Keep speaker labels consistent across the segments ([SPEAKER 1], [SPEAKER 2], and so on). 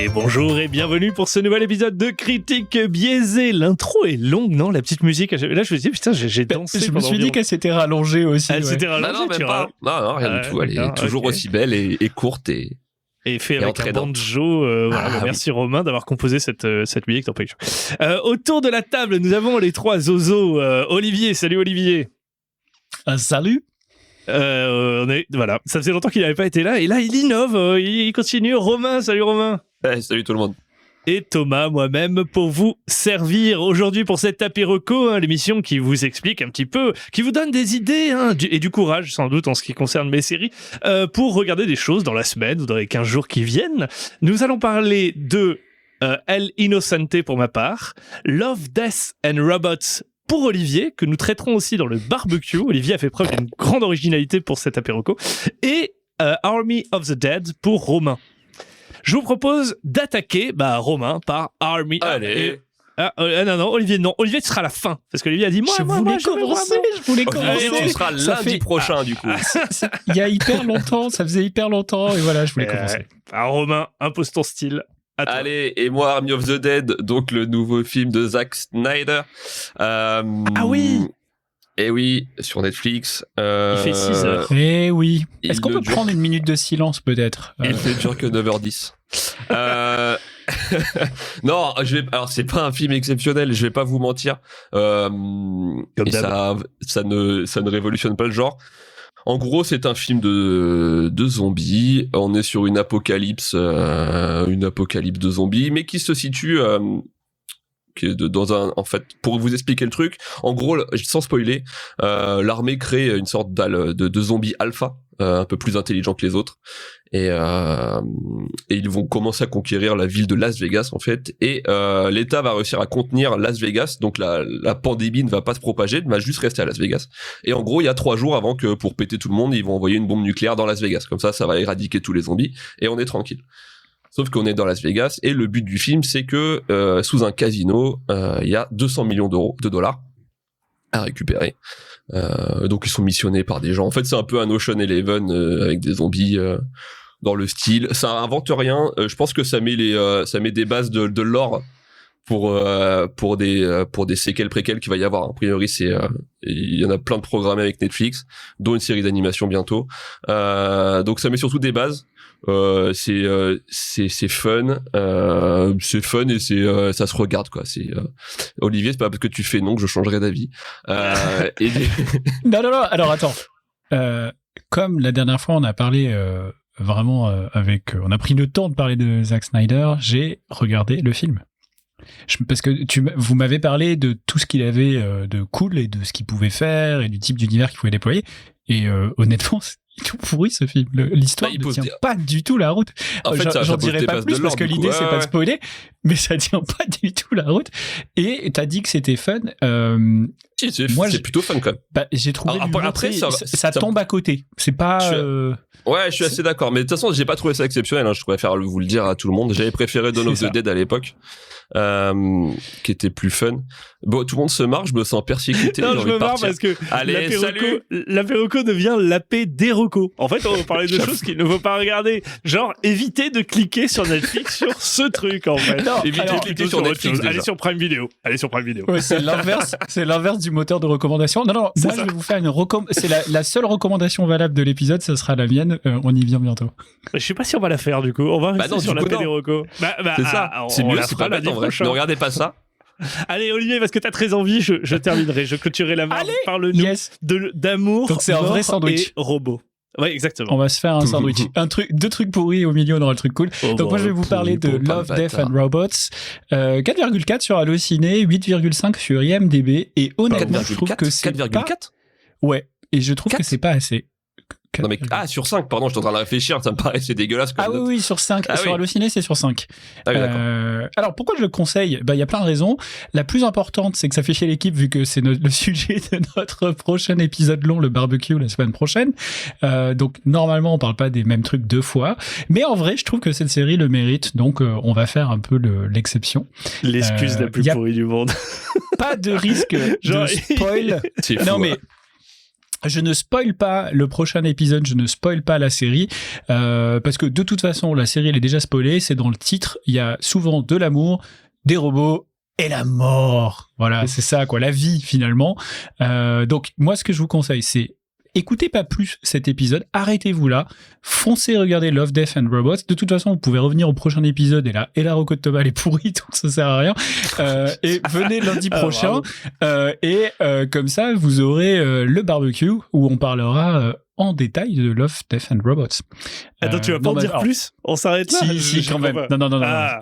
[SPEAKER 1] Et bonjour et bienvenue pour ce nouvel épisode de Critique Biaisée. L'intro est longue, non? La petite musique. Là, je me suis dit, putain, j'ai dansé.
[SPEAKER 2] Je me suis dit qu'elle s'était rallongée aussi.
[SPEAKER 1] Elle s'était rallongée.
[SPEAKER 3] Non, même pas. Non, rien du tout. Elle est toujours aussi belle et courte et
[SPEAKER 1] fait avec un banjo. Voilà, merci Romain d'avoir composé cette musique. Autour de la table, nous avons les trois zozos. Olivier, salut Olivier.
[SPEAKER 2] Salut.
[SPEAKER 1] Voilà, ça faisait longtemps qu'il n'avait pas été là et là il innove, il continue. Romain, salut Romain.
[SPEAKER 3] Salut tout le monde.
[SPEAKER 1] Et Thomas, moi-même, pour vous servir aujourd'hui pour cette tapis reco, l'émission qui vous explique un petit peu, qui vous donne des idées et du courage sans doute en ce qui concerne mes séries, pour regarder des choses dans la semaine ou dans les 15 jours qui viennent. Nous allons parler de El Inocente pour ma part, Love, Death and Robots pour Olivier, que nous traiterons aussi dans le barbecue. Olivier a fait preuve d'une grande originalité pour cet apéroco. Et Army of the Dead pour Romain. Je vous propose d'attaquer Romain par Army.
[SPEAKER 3] Allez.
[SPEAKER 1] Non, Olivier, non. Olivier, tu seras à la fin. Parce que Olivier a dit,
[SPEAKER 2] je voulais commencer.
[SPEAKER 3] Tu seras lundi prochain, du coup.
[SPEAKER 2] Il y a hyper longtemps, ça faisait hyper longtemps, et voilà, je voulais commencer.
[SPEAKER 1] Alors, Romain, impose ton style.
[SPEAKER 3] Allez, et moi, Army of the Dead, donc le nouveau film de Zack Snyder.
[SPEAKER 1] Ah oui!
[SPEAKER 3] Et oui, sur Netflix.
[SPEAKER 1] Il fait 6 heures.
[SPEAKER 2] Eh oui. Est-ce qu'on peut prendre une minute de silence, peut-être?
[SPEAKER 3] Il fait dur que 9h10. Non, alors c'est pas un film exceptionnel, je vais pas vous mentir. Ça ne révolutionne pas le genre. En gros, c'est un film de zombies. On est sur une apocalypse de zombies, mais qui se situe en fait, pour vous expliquer le truc, en gros, sans spoiler, l'armée crée une sorte de zombies alpha, un peu plus intelligents que les autres, et ils vont commencer à conquérir la ville de Las Vegas en fait, et l'État va réussir à contenir Las Vegas, donc la pandémie ne va pas se propager, elle va juste rester à Las Vegas. Et en gros, il y a 3 jours avant que, pour péter tout le monde, ils vont envoyer une bombe nucléaire dans Las Vegas, comme ça va éradiquer tous les zombies et on est tranquille. Sauf qu'on est dans Las Vegas et le but du film, c'est que sous un casino, il y a 200 millions de dollars à récupérer. Donc ils sont missionnés par des gens. En fait, c'est un peu un Ocean Eleven avec des zombies dans le style. Ça invente rien. Je pense que ça met des bases de lore pour des séquelles préquelles qu'il va y avoir. A priori, il y en a plein de programmés avec Netflix, dont une série d'animation bientôt. Donc ça met surtout des bases. C'est fun, et ça se regarde quoi. Olivier, c'est pas parce que tu fais non que je changerai d'avis.
[SPEAKER 2] Non. Alors attends. Comme la dernière fois, on a parlé vraiment on a pris le temps de parler de Zack Snyder. J'ai regardé le film. Parce que vous m'avez parlé de tout ce qu'il avait de cool et de ce qu'il pouvait faire et du type d'univers qu'il pouvait déployer. Et honnêtement, c'est tout pourri ce film. L'histoire ne tient pas du tout la route.
[SPEAKER 3] En fait,
[SPEAKER 2] j'en dirai pas plus parce que l'idée c'est pas de spoiler, mais ça tient pas du tout la route. Et t'as dit que c'était fun.
[SPEAKER 3] C'est plutôt fun quand même.
[SPEAKER 2] J'ai trouvé ça tombe à côté. C'est pas.
[SPEAKER 3] Ouais, je suis assez d'accord. Mais de toute façon, j'ai pas trouvé ça exceptionnel. Je préfère vous le dire à tout le monde. J'avais préféré Dawn of the Dead à l'époque, qui était plus fun. Bon, tout le monde se marre. Je me sens persécuté.
[SPEAKER 1] Non, je me marre parce que l'apéroco devient l'apé des recos. En fait, on va parler de choses qu'il ne faut pas regarder. Genre, évitez de cliquer sur Netflix sur ce truc, en fait.
[SPEAKER 3] Non, évitez de cliquer sur Netflix.
[SPEAKER 1] Allez sur Prime Video.
[SPEAKER 2] Ouais, c'est l'inverse du moteur de recommandation. Non, moi, je vais vous faire c'est la seule recommandation valable de l'épisode, ce sera la mienne. On y vient bientôt.
[SPEAKER 1] Je sais pas si on va la faire, du coup. On va rester sur l'apé des recos.
[SPEAKER 3] C'est ça. C'est mieux, c'est pas bête, en vrai. Ne regardez pas ça.
[SPEAKER 1] Allez Olivier, parce que t'as très envie, je terminerai, je clôturerai la marque. Parle-nous d'amour,
[SPEAKER 2] donc c'est un vrai sandwich
[SPEAKER 1] et robot. Ouais, exactement.
[SPEAKER 2] On va se faire un sandwich. Deux trucs pourris au milieu, on aura le truc cool. Donc moi je vais vous parler de Love, Death and Robots. 4,4 sur Allociné, 8,5 sur IMDb, et honnêtement je trouve que c'est
[SPEAKER 3] 4,4
[SPEAKER 2] Ouais, et je trouve que c'est pas assez.
[SPEAKER 3] Non mais sur 5, pardon, je suis en train de réfléchir, ça me paraissait dégueulasse comme note.
[SPEAKER 2] Oui, sur 5. Sur Allociné, c'est sur 5.
[SPEAKER 3] Ah oui, d'accord.
[SPEAKER 2] Alors, pourquoi je le conseille? Il y a plein de raisons. La plus importante, c'est que ça fait chier l'équipe, vu que c'est le sujet de notre prochain épisode long, le barbecue, la semaine prochaine. Donc, normalement, on parle pas des mêmes trucs 2 fois. Mais en vrai, je trouve que cette série le mérite. Donc, on va faire un peu l'exception.
[SPEAKER 1] L'excuse la plus pourrie du monde.
[SPEAKER 2] Pas de risque de spoil.
[SPEAKER 3] C'est fou,
[SPEAKER 2] non, mais... Je ne spoil pas le prochain épisode, je ne spoil pas la série, parce que de toute façon, la série elle est déjà spoilée, c'est dans le titre, il y a souvent de l'amour, des robots et la mort. Voilà, c'est ça, quoi, la vie finalement. Donc moi, ce que je vous conseille, c'est écoutez pas plus cet épisode, arrêtez-vous là, foncez regarder Love, Death and Robots. De toute façon, vous pouvez revenir au prochain épisode et la reco de Thomas elle est pourrie, donc ça sert à rien. Et venez lundi prochain, comme ça, vous aurez le barbecue où on parlera en détail de Love, Death and Robots.
[SPEAKER 1] Attends, tu vas pas en dire plus? On s'arrête là?
[SPEAKER 2] Si, quand même. Non.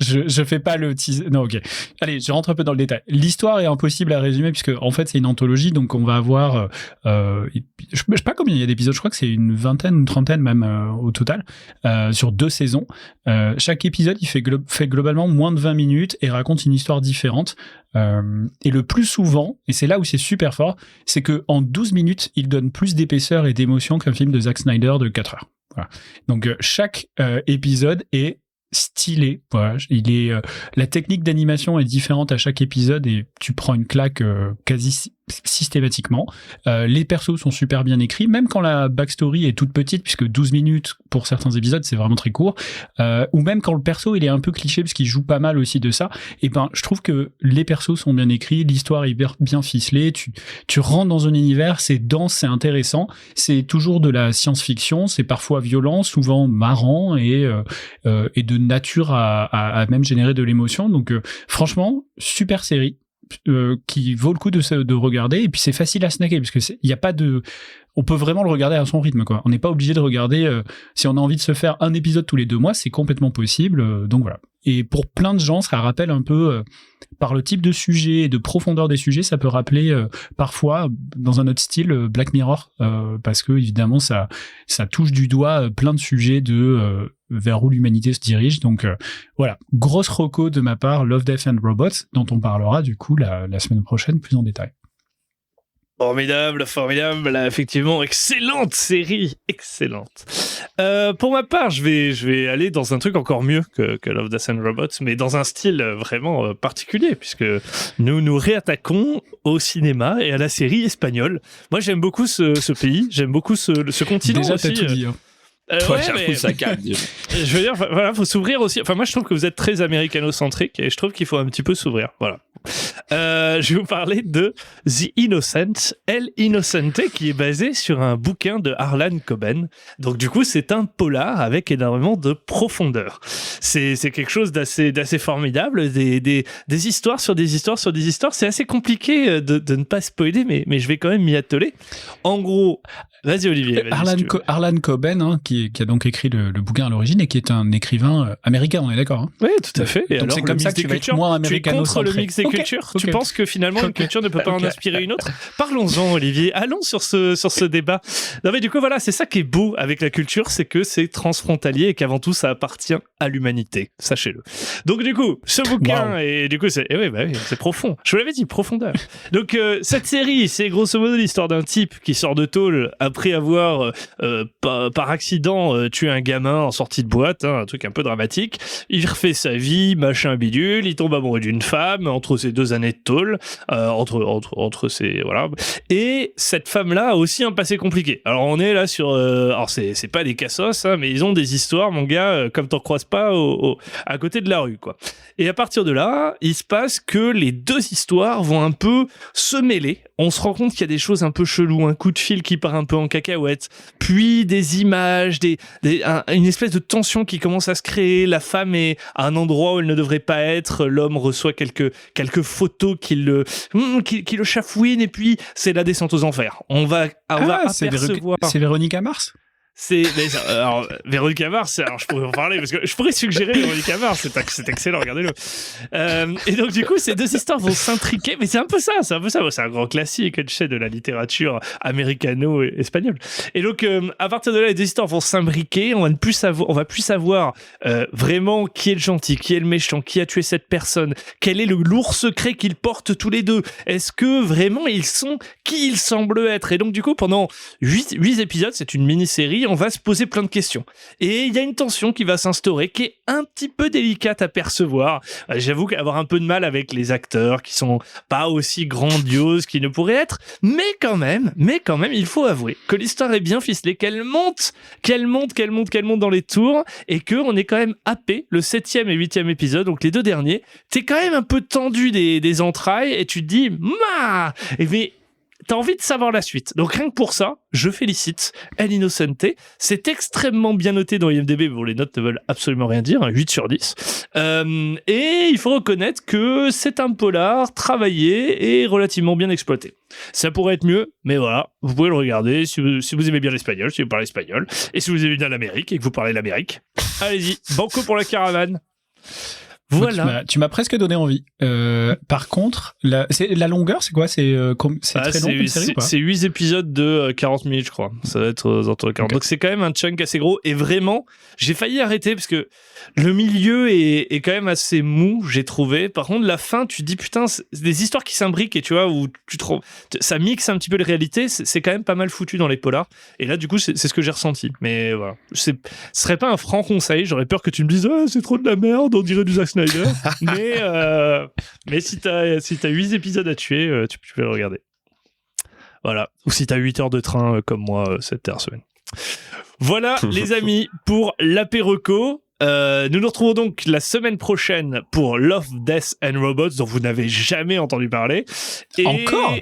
[SPEAKER 2] Je fais pas le teaser. Non, ok. Allez, je rentre un peu dans le détail. L'histoire est impossible à résumer puisque, en fait, c'est une anthologie, donc on va avoir, je sais pas combien il y a d'épisodes, je crois que c'est une vingtaine, une trentaine même au total, sur 2 saisons. Chaque épisode, il fait globalement moins de 20 minutes et raconte une histoire différente. Et le plus souvent, et c'est là où c'est super fort, c'est que en 12 minutes, il donne plus d'épaisseur et d'émotion qu'un film de Zack Snyder de 4 heures. Voilà. Donc chaque épisode est stylé. Voilà. La technique d'animation est différente à chaque épisode et tu prends une claque quasi systématiquement. Les persos sont super bien écrits, même quand la backstory est toute petite, puisque 12 minutes pour certains épisodes, c'est vraiment très court, ou même quand le perso il est un peu cliché, parce qu'il joue pas mal aussi de ça, et ben je trouve que les persos sont bien écrits, l'histoire est bien ficelée, tu rentres dans un univers, c'est dense, c'est intéressant, c'est toujours de la science-fiction, c'est parfois violent, souvent marrant, et de nature à même générer de l'émotion. Donc franchement, super série. Qui vaut le coup de regarder, et puis c'est facile à snacker parce que il y a pas de, on peut vraiment le regarder à son rythme, quoi. On n'est pas obligé de regarder si on a envie de se faire un épisode tous les 2 mois, c'est complètement possible, donc voilà. Et pour plein de gens, ça rappelle un peu par le type de sujet et de profondeur des sujets, ça peut rappeler parfois dans un autre style Black Mirror, parce que évidemment ça touche du doigt plein de sujets vers où l'humanité se dirige. Donc voilà, grosse reco de ma part, Love, Death and Robots, dont on parlera du coup la semaine prochaine plus en détail.
[SPEAKER 1] Formidable, là, effectivement, excellente série, excellente. Pour ma part, je vais aller dans un truc encore mieux que Love, Death and Robots, mais dans un style vraiment particulier, puisque nous réattaquons au cinéma et à la série espagnole. Moi, j'aime beaucoup ce pays, j'aime beaucoup ce continent.
[SPEAKER 2] Déjà,
[SPEAKER 1] aussi.
[SPEAKER 2] T'as tout dit, hein.
[SPEAKER 3] Mais ça calme.
[SPEAKER 1] Je veux dire, voilà, faut s'ouvrir aussi. Enfin, moi, je trouve que vous êtes très américano-centrique et je trouve qu'il faut un petit peu s'ouvrir. Voilà. Je vais vous parler de The Innocent, El Inocente, qui est basé sur un bouquin de Harlan Coben. Donc, du coup, c'est un polar avec énormément de profondeur. C'est quelque chose d'assez formidable. Des histoires sur des histoires sur des histoires. C'est assez compliqué de ne pas spoiler, mais je vais quand même m'y atteler. En gros, vas-y Olivier.
[SPEAKER 2] Harlan Coben, hein, qui a donc écrit le bouquin à l'origine et qui est un écrivain américain, on est d'accord, hein.
[SPEAKER 1] Oui, tout à fait. Et
[SPEAKER 2] donc
[SPEAKER 1] alors,
[SPEAKER 2] c'est comme ça que tu vas être moins américano-centré.
[SPEAKER 1] Tu es contre le mix des cultures. Tu penses que finalement une culture ne peut pas en inspirer une autre? Parlons-en, Olivier. Allons sur ce débat. Non mais du coup voilà, c'est ça qui est beau avec la culture, c'est que c'est transfrontalier et qu'avant tout ça appartient à l'humanité. Sachez-le. Donc du coup, ce bouquin et du coup c'est c'est profond. Je vous l'avais dit, profondeur. Donc cette série, c'est grosso modo l'histoire d'un type qui sort de tôle après avoir par accident tué un gamin en sortie de boîte, hein, un truc un peu dramatique. Il refait sa vie, machin bidule, il tombe amoureux d'une femme entre ses 2 années de tôle, entre ses voilà. Et cette femme-là a aussi un passé compliqué. Alors on est là sur, alors c'est pas des cassos, hein, mais ils ont des histoires, mon gars, comme t'en croises pas à côté de la rue, quoi. Et à partir de là, il se passe que les 2 histoires vont un peu se mêler. On se rend compte qu'il y a des choses un peu cheloues, un coup de fil qui part un peu en cacahuète, puis des images, une espèce de tension qui commence à se créer. La femme est à un endroit où elle ne devrait pas être. L'homme reçoit quelques photos qui le chafouinent, et puis c'est la descente aux enfers. On va apercevoir.
[SPEAKER 2] C'est Véronica Mars?
[SPEAKER 1] Alors, Véronica Mars, alors je pourrais en parler parce que je pourrais suggérer Véronica Mars, c'est excellent, regardez-le. Et donc du coup, ces 2 histoires vont s'intriquer, mais c'est un peu ça, c'est un grand classique, tu sais, de la littérature américano-espagnole. Et donc à partir de là, les 2 histoires vont s'imbriquer, on va plus savoir vraiment qui est le gentil, qui est le méchant, qui a tué cette personne, quel est le lourd secret qu'ils portent tous les 2. Est-ce que vraiment ils sont qui ils semblent être? Et donc du coup, pendant 8 épisodes, c'est une mini-série. série, on va se poser plein de questions. Et il y a une tension qui va s'instaurer, qui est un petit peu délicate à percevoir. J'avoue qu'avoir un peu de mal avec les acteurs qui sont pas aussi grandioses qu'ils ne pourraient être, mais quand même, il faut avouer que l'histoire est bien ficelée, qu'elle monte dans les tours, et que on est quand même happé, le 7e et 8e épisode, donc les deux derniers, t'es quand même un peu tendu des entrailles, et tu te dis, mais t'as envie de savoir la suite. Donc rien que pour ça, je félicite El Innocente. C'est extrêmement bien noté dans IMDb. Bon, les notes ne veulent absolument rien dire, 8 sur 10. Et il faut reconnaître que c'est un polar travaillé et relativement bien exploité. Ça pourrait être mieux, mais voilà, vous pouvez le regarder si vous aimez bien l'espagnol, si vous parlez espagnol, et si vous aimez bien l'Amérique et que vous parlez l'Amérique. Allez-y, banco pour la caravane. Voilà.
[SPEAKER 2] Tu m'as presque donné envie. Par contre, la longueur, c'est quoi? C'est très long comme série ou pas?
[SPEAKER 1] C'est 8 épisodes de 40 minutes, je crois. Ça va être aux alentours de 40. Okay. Donc c'est quand même un chunk assez gros. Et vraiment, j'ai failli arrêter parce que le milieu est quand même assez mou, j'ai trouvé. Par contre, la fin, tu te dis, putain, c'est des histoires qui s'imbriquent et tu vois, où ça mixe un petit peu les réalités. C'est quand même pas mal foutu dans les polars. Et là, du coup, c'est ce que j'ai ressenti. Mais voilà. Ce serait pas un franc conseil. J'aurais peur que tu me dises, c'est trop de la merde, on dirait du Zack Snyder. mais si t'as 8 épisodes à tuer, tu peux le regarder. Voilà. Ou si t'as 8 heures de train comme moi cette dernière semaine. Voilà les amis pour l'apéreco. Nous nous retrouvons donc la semaine prochaine pour Love, Death and Robots dont vous n'avez jamais entendu parler. Et...
[SPEAKER 2] Encore ?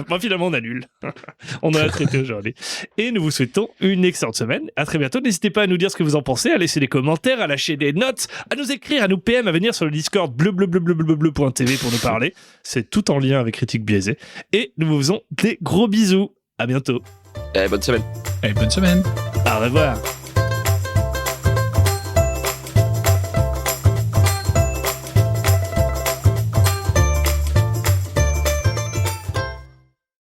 [SPEAKER 1] Bon, finalement, on annule. On en a traité aujourd'hui. Et nous vous souhaitons une excellente semaine. À très bientôt. N'hésitez pas à nous dire ce que vous en pensez, à laisser des commentaires, à lâcher des notes, à nous écrire, à nous PM, à venir sur le Discord bleu.tv pour nous parler. C'est tout en lien avec Critique Biaisée. Et nous vous faisons des gros bisous. À bientôt.
[SPEAKER 3] Bonne semaine.
[SPEAKER 2] Bonne semaine.
[SPEAKER 1] Au revoir.